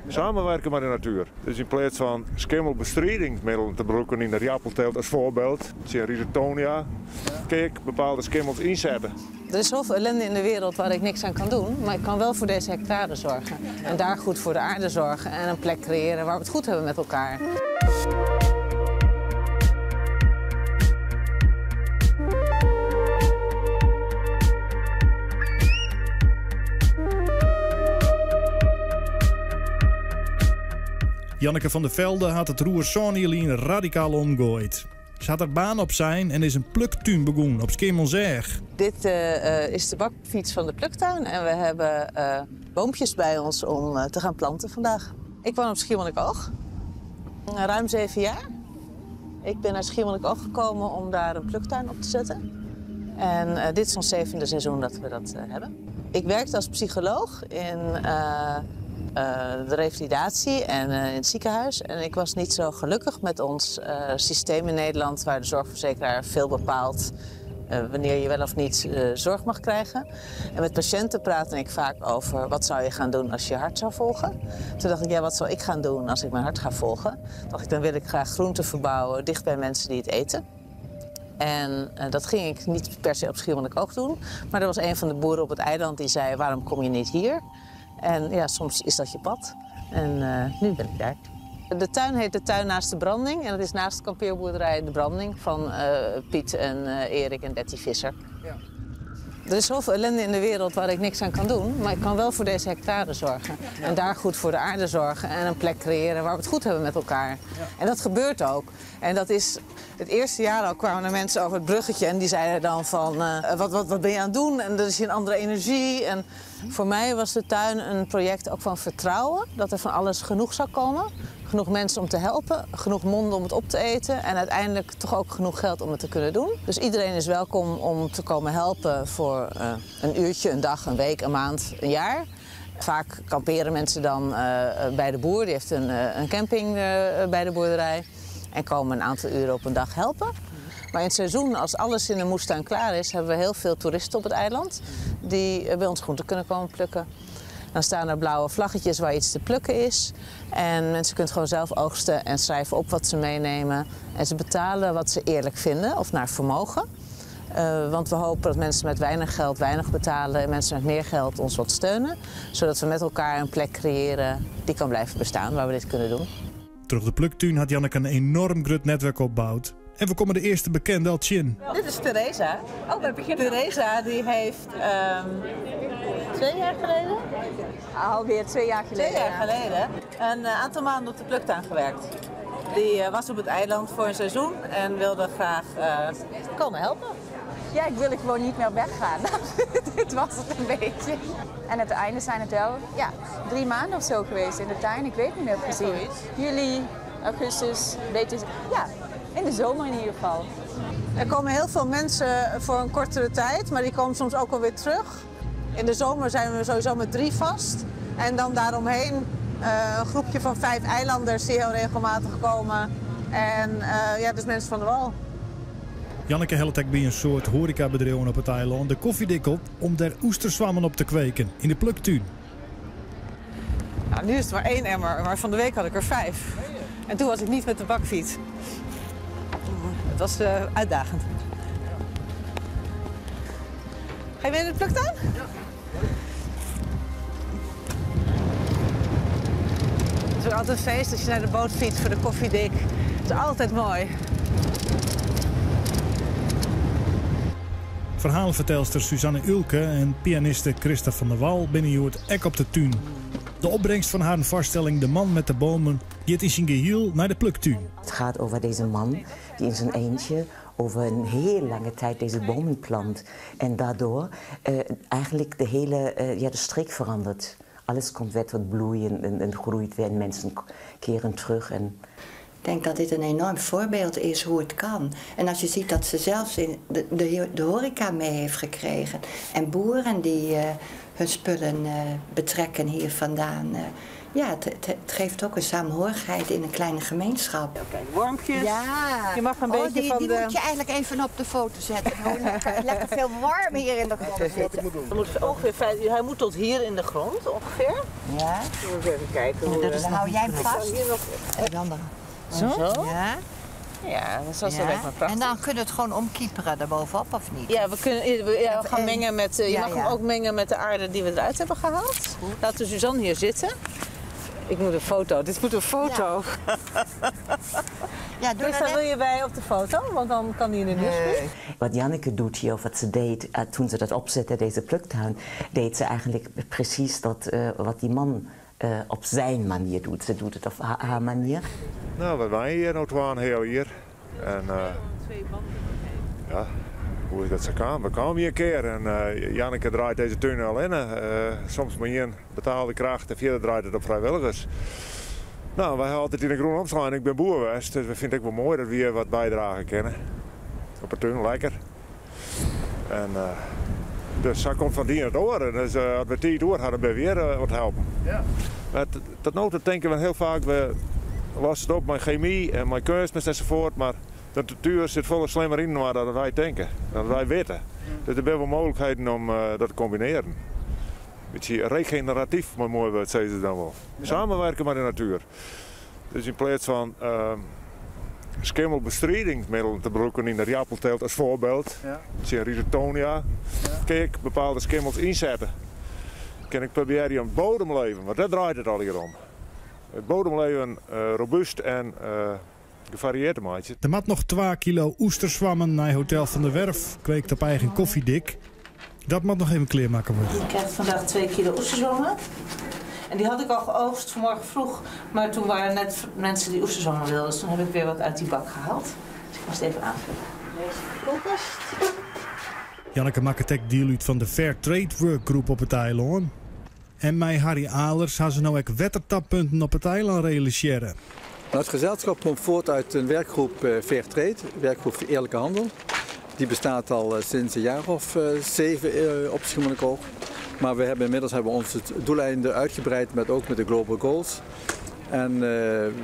Samenwerken met de natuur. Dus in plaats van schimmelbestrijdingsmiddelen te gebruiken in de riappelteelt als voorbeeld, rhizotonia, kijk, bepaalde schimmels inzetten. Er is zoveel ellende in de wereld waar ik niks aan kan doen, maar ik kan wel voor deze hectare zorgen. En daar goed voor de aarde zorgen en een plek creëren waar we het goed hebben met elkaar. Janneke van der Velde had het roer Sonnielien radicaal omgooid. Ze had er baan op zijn en is een pluktuin begonnen op Schiermonnikoog. Dit is de bakfiets van de pluktuin en we hebben boompjes bij ons om te gaan planten vandaag. Ik woon op Schiermonnikoog, ruim 7 jaar. Ik ben naar Schiermonnikoog gekomen om daar een pluktuin op te zetten. En dit is ons 7e seizoen dat we dat hebben. Ik werkte als psycholoog in de revalidatie en in het ziekenhuis. En ik was niet zo gelukkig met ons systeem in Nederland, waar de zorgverzekeraar veel bepaalt wanneer je wel of niet zorg mag krijgen. En met patiënten praatte ik vaak over wat zou je gaan doen als je hart zou volgen. Toen dacht ik, ja, wat zal ik gaan doen als ik mijn hart ga volgen? Dacht ik, dan wil ik graag groenten verbouwen dicht bij mensen die het eten. En dat ging ik niet per se op Schiermonnikoog doen. Maar er was een van de boeren op het eiland die zei, waarom kom je niet hier? En ja, soms is dat je pad. En nu ben ik daar. De tuin heet de Tuin naast de Branding. En dat is naast de kampeerboerderij De Branding van Piet en Erik en Betty Visser. Ja. Er is zoveel ellende in de wereld waar ik niks aan kan doen. Maar ik kan wel voor deze hectare zorgen. Ja. En daar goed voor de aarde zorgen. En een plek creëren waar we het goed hebben met elkaar. Ja. En dat gebeurt ook. En dat is het eerste jaar al kwamen er mensen over het bruggetje. En die zeiden dan van, wat ben je aan het doen? En er is hier een andere energie. En voor mij was de tuin een project ook van vertrouwen. Dat er van alles genoeg zou komen. Genoeg mensen om te helpen, genoeg monden om het op te eten en uiteindelijk toch ook genoeg geld om het te kunnen doen. Dus iedereen is welkom om te komen helpen voor een uurtje, een dag, een week, een maand, een jaar. Vaak kamperen mensen dan bij de boer, die heeft een camping bij de boerderij en komen een aantal uren op een dag helpen. Maar in het seizoen, als alles in de moestuin klaar is, hebben we heel veel toeristen op het eiland die bij ons groenten kunnen komen plukken. Dan staan er blauwe vlaggetjes waar iets te plukken is. En mensen kunnen gewoon zelf oogsten en schrijven op wat ze meenemen. En ze betalen wat ze eerlijk vinden of naar vermogen. Want we hopen dat mensen met weinig geld weinig betalen en mensen met meer geld ons wat steunen. Zodat we met elkaar een plek creëren die kan blijven bestaan waar we dit kunnen doen. Terug de pluktuin had Janneke een enorm groot netwerk opgebouwd. En we komen de eerste bekende al in. Dit is Theresa. Oh, we beginnen. Theresa die heeft 2 jaar geleden? Alweer 2 jaar geleden. 2 jaar geleden een aantal maanden op de pluktuin gewerkt. Die was op het eiland voor een seizoen en wilde graag komen helpen. Ja, ik wilde gewoon niet meer weggaan. Dit was het een beetje. En aan het einde zijn het wel 3 maanden of zo geweest in de tuin. Ik weet niet meer precies. Juli, augustus, ja, in de zomer in ieder geval. Er komen heel veel mensen voor een kortere tijd, maar die komen soms ook wel weer terug. In de zomer zijn we sowieso met 3 vast. En dan daaromheen een groepje van 5 eilanders die heel regelmatig komen. En dus mensen van de wal. Janneke helpt ook bij een soort horecabedrijf op het eiland, de Koffiedikkel, om daar oesterzwammen op te kweken in de pluktuin. Nou, nu is het maar 1 emmer, maar van de week had ik er 5. En toen was ik niet met de bakfiets. Het was uitdagend. Ga je mee in de pluktuin? Ja. Het is ook altijd een feest als je naar de boot fietst voor de koffiedik. Het is altijd mooi. Verhalenvertelster Suzanne Ulke en pianiste Christa van der Wal binnenjoerd ek op de tuin. De opbrengst van haar voorstelling De Man met de Bomen gaat in zijn geheel naar de pluktuin. Het gaat over deze man die in zijn eentje over een heel lange tijd deze bomen plant. En daardoor eigenlijk de hele de strik verandert. Alles komt weer tot bloeien en groeit weer en mensen keren terug. Ik denk dat dit een enorm voorbeeld is hoe het kan. En als je ziet dat ze zelfs in de horeca mee heeft gekregen. En boeren die hun spullen betrekken hier vandaan. Ja, het geeft ook een saamhorigheid in een kleine gemeenschap. Kijk, wormpjes. Ja. Je mag een beetje die van die de... moet je eigenlijk even op de foto zetten. Lekker veel warm hier in de grond zitten. Hij moet tot hier in de grond ongeveer. Ja. Even kijken hoe... Dan hou jij hem vast. En dan Zo? Ja. Ja, dat is wel lekker prachtig. En dan kun je het gewoon omkieperen daarbovenop, of niet? Ja, we gaan mengen met... je mag hem ook mengen met de aarde die we eruit hebben gehaald. Laten we Suzanne hier zitten. Ik moet een foto. Dit moet een foto. Ja, doe Dus dan wil je bij op de foto, want dan kan hij in de nieuwsbrief. Wat Janneke doet hier, of wat ze deed toen ze dat opzette, deze pluktuin, deed ze eigenlijk precies dat wat die man op zijn manier doet. Ze doet het op haar manier. Nou, we zijn hier nou twaalf heel hier. En ja, hoe is dat zo kan? We komen hier een keer en Janneke draait deze tuin alleen. Soms maar één betaalde kracht en verder draait het op vrijwilligers. Nou, wij hebben altijd in de groen omslaan. Ik ben boer geweest, dus we vinden het wel mooi dat we hier wat bijdragen kunnen. Op het tuin, lekker. En dus dat komt van die naar door. En dus als we 10 door hadden we weer wat helpen. Ja. Tot nu toe denken we heel vaak, we lossen het op met chemie en met kunstmest enzovoort, maar de natuur zit voller slimmer in dan wij denken, dan wij weten. Dus er zijn wel mogelijkheden om dat te combineren. Een beetje regeneratief, maar mooi woord, zeggen ze dan wel. Ja. Samenwerken met de natuur. Dus in plaats van schimmelbestrijdingsmiddelen te gebruiken in de riappelteelt als voorbeeld, Rhizotonia, kijk, bepaalde schimmels inzetten. Kan ik proberen die aan het bodemleven, want daar draait het al hier om. Het bodemleven robuust en gevarieerd te maken. Er mat nog 2 kilo oesterzwammen naar Hotel van der Werf, kweekt op eigen koffiedik. Dat moet nog even kleermaken worden. Ik krijg vandaag 2 kilo oesterzwammen. En die had ik al geoogst vanmorgen vroeg, maar toen waren net mensen die oesterzwammen wilden. Dus toen heb ik weer wat uit die bak gehaald. Dus ik moest even aanvullen. Deze koelkast. Janneke Makketek deel uit van de Fair Trade Workgroep op het eiland. En met Harry Alers gaan ze nou ook wettertappunten op het eiland realiseren. Het gezelschap komt voort uit een werkgroep Fair Trade, werkgroep voor eerlijke handel. Die bestaat al sinds een jaar of 7 op Schiermonnikoog. Maar we hebben inmiddels onze doeleinden uitgebreid ook met de Global Goals. En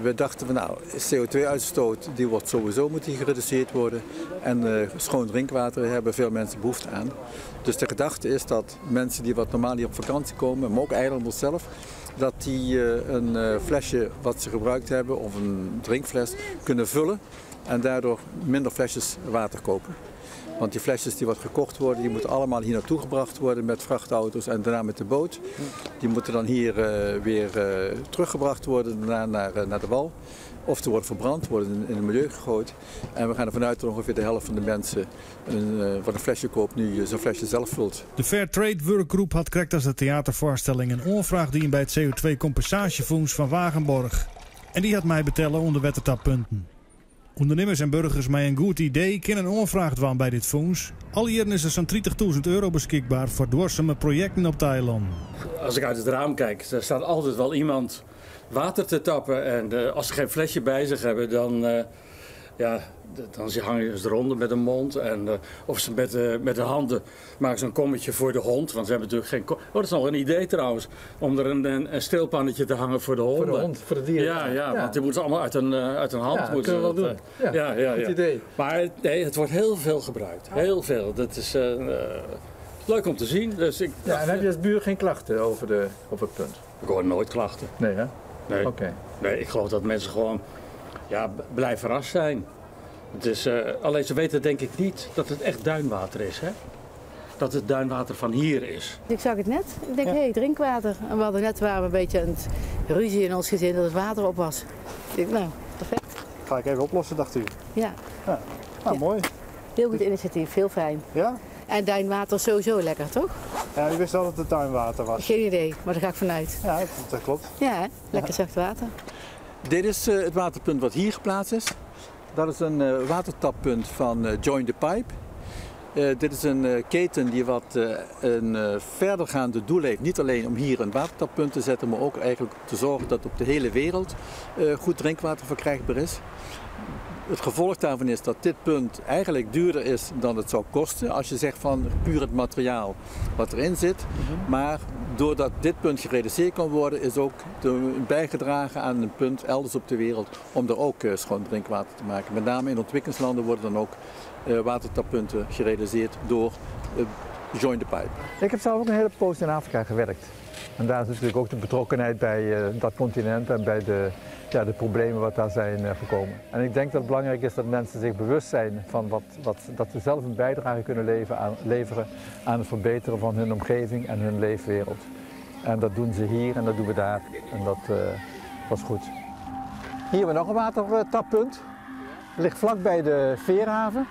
we dachten van nou, CO2-uitstoot die wordt sowieso moet die gereduceerd worden. En schoon drinkwater hebben veel mensen behoefte aan. Dus de gedachte is dat mensen die wat normaal hier op vakantie komen, maar ook eilanders zelf, dat die een flesje wat ze gebruikt hebben of een drinkfles kunnen vullen en daardoor minder flesjes water kopen. Want die flesjes die wat gekocht worden, die moeten allemaal hier naartoe gebracht worden met vrachtauto's en daarna met de boot. Die moeten dan hier weer teruggebracht worden daarna naar de wal. Of ze worden verbrand, worden in het milieu gegooid. En we gaan ervan uit dat ongeveer de helft van de mensen wat een flesje koopt nu zo'n flesje zelf vult. De Fair Trade Workgroep had correct als de theatervoorstelling een onvraag die bij het CO2-compensatiefonds van Wagenborg. En die had mij betellen onder wettertappunten. Ondernemers en burgers met een goed idee kunnen onvraagd worden bij dit fonds. Al jaren is er zo'n €30.000 beschikbaar voor duurzame projecten op Thailand. Als ik uit het raam kijk, er staat altijd wel iemand water te tappen. En als ze geen flesje bij zich hebben, dan hangen ze eronder met een mond. En, of ze met de handen maken ze een kommetje voor de hond. Want ze hebben natuurlijk geen dat is nog een idee trouwens. Om er een steelpannetje te hangen voor de honden. Voor de hond, voor de dieren. Ja, want die moeten ze allemaal uit een hand. Ja, dat kunnen we wel doen. Goed idee. Maar nee, het wordt heel veel gebruikt. Heel veel. Dat is leuk om te zien. Dus en heb je als buur geen klachten op het punt? Ik hoor nooit klachten. Nee, hè? Nee. Okay. Nee, ik geloof dat mensen gewoon blij verrast zijn. Het is, alleen ze weten denk ik niet dat het echt duinwater is, hè? Dat het duinwater van hier is. Ik zag het net. Ik denk, hé, drinkwater. En we hadden net een beetje aan het ruzie in ons gezin dat het water op was. Ik denk, nou, perfect. Ga ik even oplossen, dacht u? Ja. Mooi. Heel goed initiatief, heel fijn. Ja? En duinwater is sowieso lekker, toch? Ja, u wist wel dat het duinwater was. Geen idee, maar daar ga ik vanuit. Ja, dat klopt. Ja, hè? Lekker zacht water. Dit is het waterpunt wat hier geplaatst is. Dat is een watertappunt van Join the Pipe. Dit is een keten die wat een verdergaande doel heeft. Niet alleen om hier een watertappunt te zetten, maar ook eigenlijk te zorgen dat op de hele wereld goed drinkwater verkrijgbaar is. Het gevolg daarvan is dat dit punt eigenlijk duurder is dan het zou kosten. Als je zegt van puur het materiaal wat erin zit. Maar doordat dit punt gerealiseerd kan worden, is ook bijgedragen aan een punt elders op de wereld om er ook schoon drinkwater te maken. Met name in ontwikkelingslanden worden dan ook watertappunten gerealiseerd door Join the Pipe. Ik heb zelf ook een hele poos in Afrika gewerkt. En daar is natuurlijk ook de betrokkenheid bij dat continent en bij de problemen wat daar zijn gekomen. En ik denk dat het belangrijk is dat mensen zich bewust zijn van dat ze zelf een bijdrage kunnen leveren aan het verbeteren van hun omgeving en hun leefwereld. En dat doen ze hier en dat doen we daar. En dat is goed. Hier hebben we nog een watertappunt. Het ligt vlakbij de veerhaven.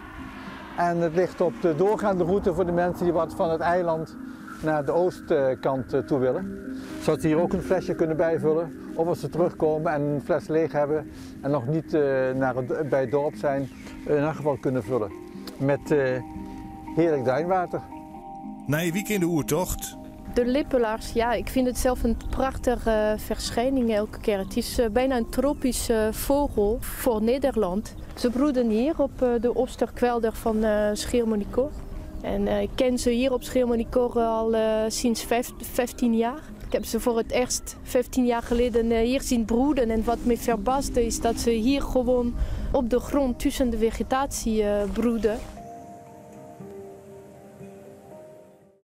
En het ligt op de doorgaande route voor de mensen die wat van het eiland naar de oostkant toe willen. Zodat ze hier ook een flesje kunnen bijvullen. Of als ze terugkomen en een fles leeg hebben en nog niet bij het dorp zijn, in elk geval kunnen vullen. Met heerlijk duinwater. Nee, wie kent de oertocht? De lippelaars, ja, ik vind het zelf een prachtige verschijning elke keer. Het is bijna een tropische vogel voor Nederland. Ze broeden hier op de Oosterkwelder van Schiermonnikoog. En ik ken ze hier op Schiermonnikoog al sinds 15 jaar. Ik heb ze voor het eerst 15 jaar geleden hier zien broeden. En wat me verbaasde is dat ze hier gewoon op de grond tussen de vegetatie broeden.